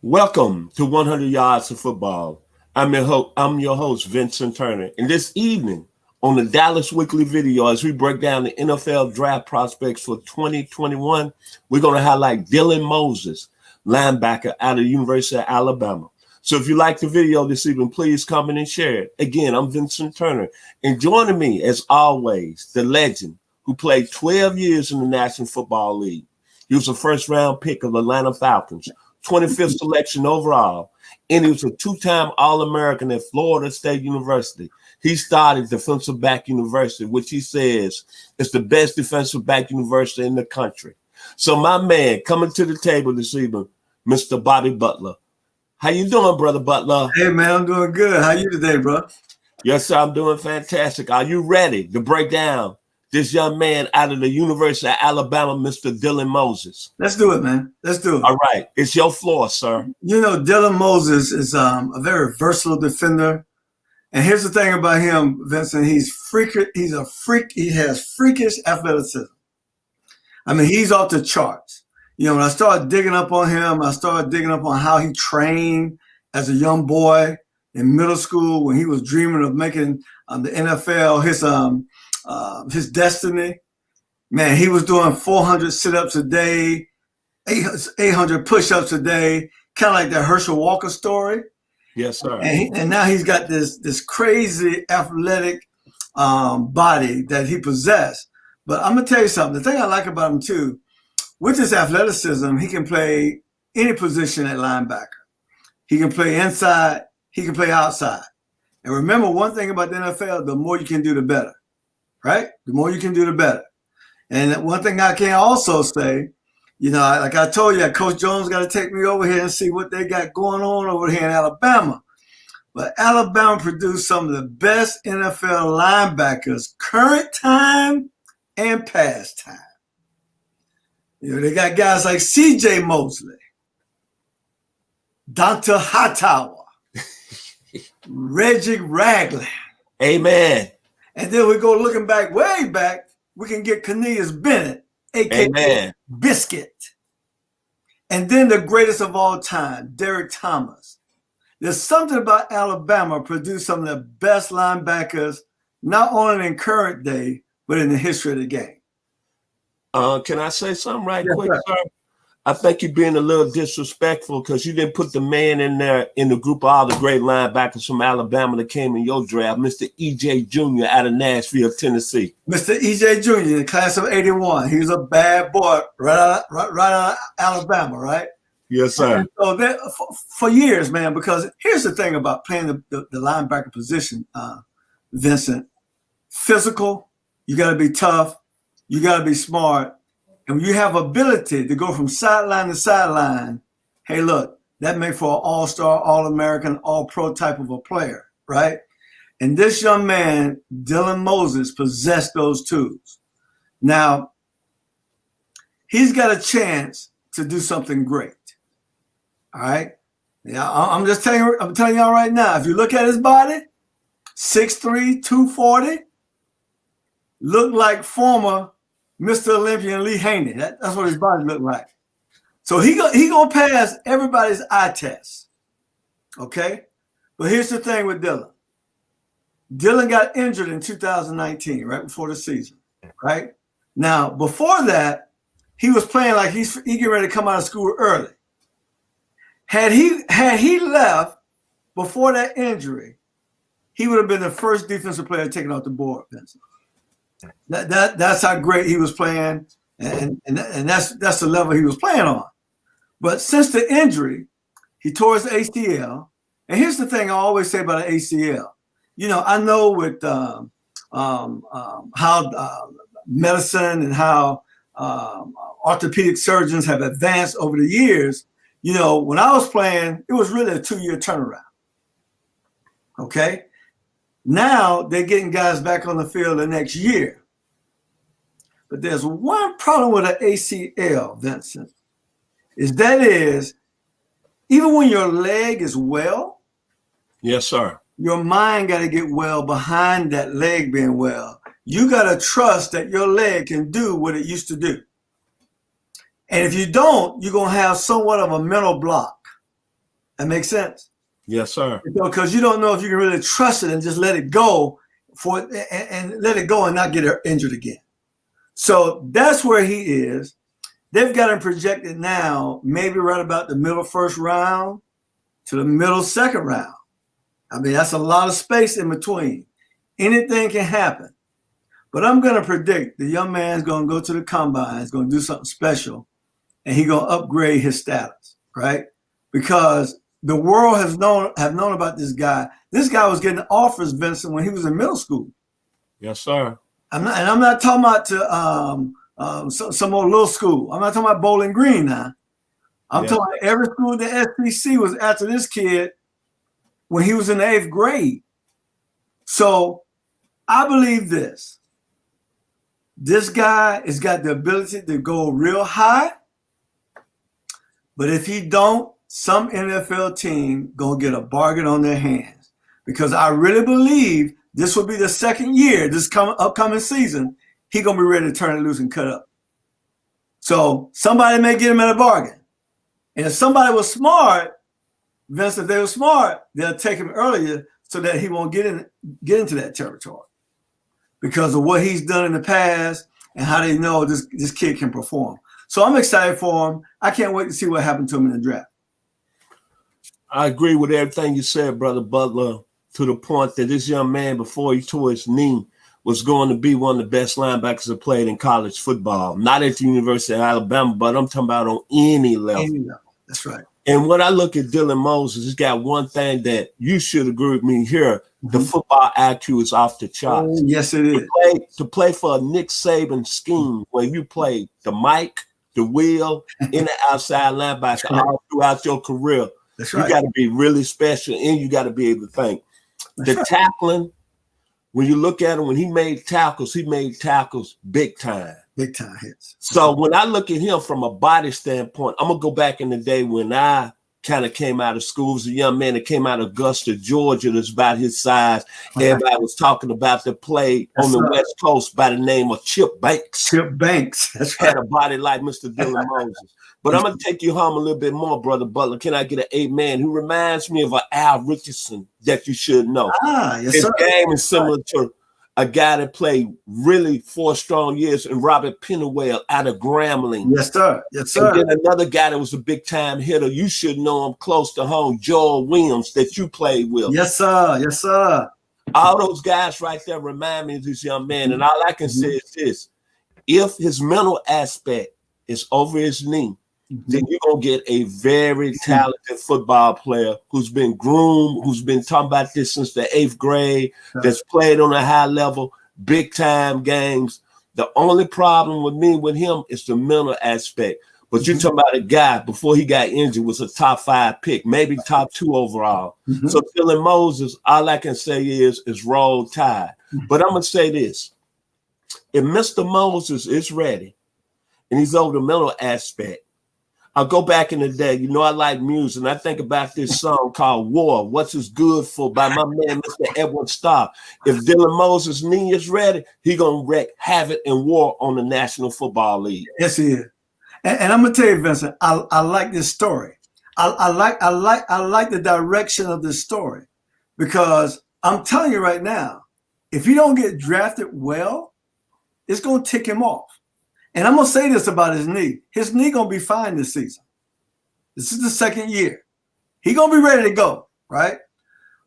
Welcome to 100 Yards of Football. I'm your host, Vincent Turner. And this evening on the Dallas Weekly Video, as we break down the NFL draft prospects for 2021, we're going to highlight Dylan Moses, linebacker out of the University of Alabama. So if you like the video this evening, please comment and share it. Again, I'm Vincent Turner. And joining me, as always, the legend who played 12 years in the National Football League. He was a first-round pick of the Atlanta Falcons, 25th selection overall, and he was a two-time All-American at Florida State University. He started Defensive Back University, which he says is the best defensive back university in the country. So my man, coming to the table this evening, Mr. Bobby Butler. How you doing, Brother Butler? Hey, man, I'm doing good. How you today, bro? Yes, sir, I'm doing fantastic. Are you ready to break down this young man out of the University of Alabama, Mr. Dylan Moses? Let's do it, man. Let's do it. All right. It's your floor, sir. You know, Dylan Moses is a very versatile defender. And here's the thing about him, Vincent. He's a freak. He has freakish athleticism. I mean, he's off the charts. You know, when I started digging up on him, I started digging up on how he trained as a young boy in middle school when he was dreaming of making the NFL his destiny. Man, he was doing 400 sit-ups a day, 800 push-ups a day, kind of like that Herschel Walker story. Yes, sir. And now he's got this crazy athletic body that he possessed. But I'm going to tell you something. The thing I like about him, too, with his athleticism, he can play any position at linebacker. He can play inside. He can play outside. And remember, one thing about the NFL, the more you can do, the better. Right? The more you can do, the better. And one thing I can also say, you know, like I told you, Coach Jones got to take me over here and see what they got going on over here in Alabama. But Alabama produced some of the best NFL linebackers, current time and past time. You know, they got guys like C.J. Mosley, Dante Hightower, Reggie Ragland. Amen. And then we go looking back, way back, we can get Cornelius Bennett, a.k.a. Biscuit. And then the greatest of all time, Derek Thomas. There's something about Alabama produced some of the best linebackers, not only in current day, but in the history of the game. Can I say something right quick, sir? I think you're being a little disrespectful because you didn't put the man in there in the group of all the great linebackers from Alabama that came in your draft, Mr. E.J. Jr. out of Nashville, Tennessee. Mr. E.J. Jr., the class of 81. He was a bad boy right out of Alabama, right? Yes, sir. And so that, for years, man, because here's the thing about playing the linebacker position, Vincent. Physical, you got to be tough, you got to be smart. And when you have ability to go from sideline to sideline, hey, look, that makes for an all-star, all-American, all-pro type of a player, right? And this young man, Dylan Moses, possessed those tools. Now, he's got a chance to do something great, all right? Yeah, I'm telling y'all right now, if you look at his body, 6'3", 240, look like former Mr. Olympian Lee Haney. That's what his body looked like. So he gonna pass everybody's eye test. Okay? But here's the thing with Dylan. Dylan got injured in 2019, right before the season. Right? Now, before that, he was playing like he's getting ready to come out of school early. Had he left before that injury, he would have been the first defensive player taken off the board, Vincent. That's how great he was playing, and that's the level he was playing on. But since the injury, he tore his ACL. And here's the thing I always say about an ACL. You know, I know with how medicine and how orthopedic surgeons have advanced over the years. You know, when I was playing, it was really a 2-year turnaround. Okay. Now they're getting guys back on the field the next year. But there's one problem with an ACL, Vincent, is even when your leg is well, yes, sir, your mind got to get well behind that leg being well. You got to trust that your leg can do what it used to do. And if you don't, you're going to have somewhat of a mental block. That makes sense. Yes, sir. Because you don't know if you can really trust it and just let it go and let it go and not get injured again. So that's where he is. They've got him projected now, maybe right about the middle first round to the middle second round. I mean, that's a lot of space in between. Anything can happen. But I'm going to predict the young man's going to go to the combine, he's going to do something special, and he's going to upgrade his status, right? Because the world have known about this guy. This guy was getting offers, Vincent, when he was in middle school. Yes, sir. I'm not talking about to some old little school. I'm not talking about Bowling Green now. I'm talking about every school in the SEC was after this kid when he was in the 8th grade. So I believe this. This guy has got the ability to go real high, but if he don't, some NFL team gonna get a bargain on their hands, because I really believe this will be the second year, this upcoming season, he gonna be ready to turn it loose and cut up. So somebody may get him at a bargain, and if somebody was smart, Vince, if they were smart, they'll take him earlier so that he won't get into that territory because of what he's done in the past and how they know this kid can perform. So I'm excited for him. I can't wait to see what happened to him in the draft. I agree with everything you said, Brother Butler, to the point that this young man, before he tore his knee, was going to be one of the best linebackers that played in college football. Not at the University of Alabama, but I'm talking about on any level. Any level. That's right. And when I look at Dylan Moses, he's got one thing that you should agree with me here. Mm-hmm. The football IQ is off the charts. Oh, yes, it is. To play for a Nick Saban scheme where you play the mic, the wheel, and the outside linebacker all throughout your career. That's right. You got to be really special, and you got to be able to think. The tackling, when you look at him, when he made tackles big time. Big time hits. So when I look at him from a body standpoint, I'm going to go back in the day when I kind of came out of school. It was a young man that came out of Augusta, Georgia, that's about his size. Everybody was talking about the play on the West Coast by the name of Chip Banks. Chip Banks. That's right. Had a body like Mr. Dylan Moses. But I'm going to take you home a little bit more, Brother Butler. Can I get an amen who reminds me of an Al Richardson that you should know? Yes, His sir. game is similar to a guy that played really 4 strong years, and Robert Pennywell out of Grambling. Yes, sir. Yes, sir. And then another guy that was a big-time hitter. You should know him close to home, Joel Williams, that you played with. Yes, sir. Yes, sir. All those guys right there remind me of this young man. And all I can say is this. If his mental aspect is over his knee, then you're going to get a very talented football player who's been groomed, who's been talking about this since the 8th grade, that's played on a high level, big-time games. The only problem with him is the mental aspect. But you're talking about a guy, before he got injured, was a top 5 pick, maybe top 2 overall. So Dylan Moses, all I can say is roll tide. But I'm going to say this. If Mr. Moses is ready and he's over the mental aspect, I'll go back in the day. You know, I like music, and I think about this song called War, What's Is Good For, by my man, Mr. Edwin Starr. If Dylan Moses' knee is ready, he going to wreak havoc and war on the National Football League. Yes, he is. And I'm going to tell you, Vincent, I like this story. I like the direction of this story, because I'm telling you right now, if he don't get drafted well, it's going to tick him off. And I'm going to say this about his knee. His knee going to be fine this season. This is the second year. He going to be ready to go, right?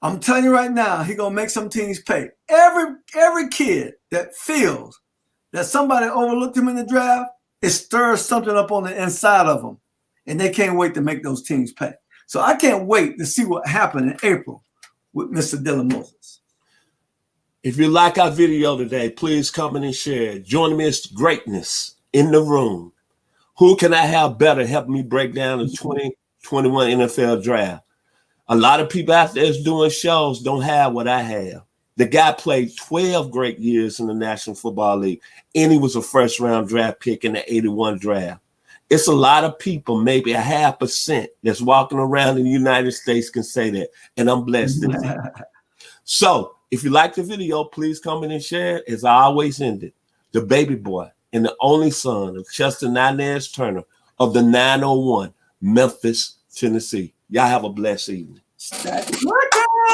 I'm telling you right now, he going to make some teams pay. Every kid that feels that somebody overlooked him in the draft, it stirs something up on the inside of them, and they can't wait to make those teams pay. So I can't wait to see what happened in April with Mr. Dylan Moses. If you like our video today, please comment and share. Join me as greatness in the room. Who can I have better help me break down the 2021 NFL draft? A lot of people out there that's doing shows don't have what I have. The guy played 12 great years in the National Football League, and he was a first-round draft pick in the 81 draft. It's a lot of people, maybe 0.5%, that's walking around in the United States can say that, and I'm blessed. So, if you like the video, please comment and share. As I always ended, the baby boy and the only son of Chester Inez Turner of the 901, Memphis, Tennessee. Y'all have a blessed evening. Static.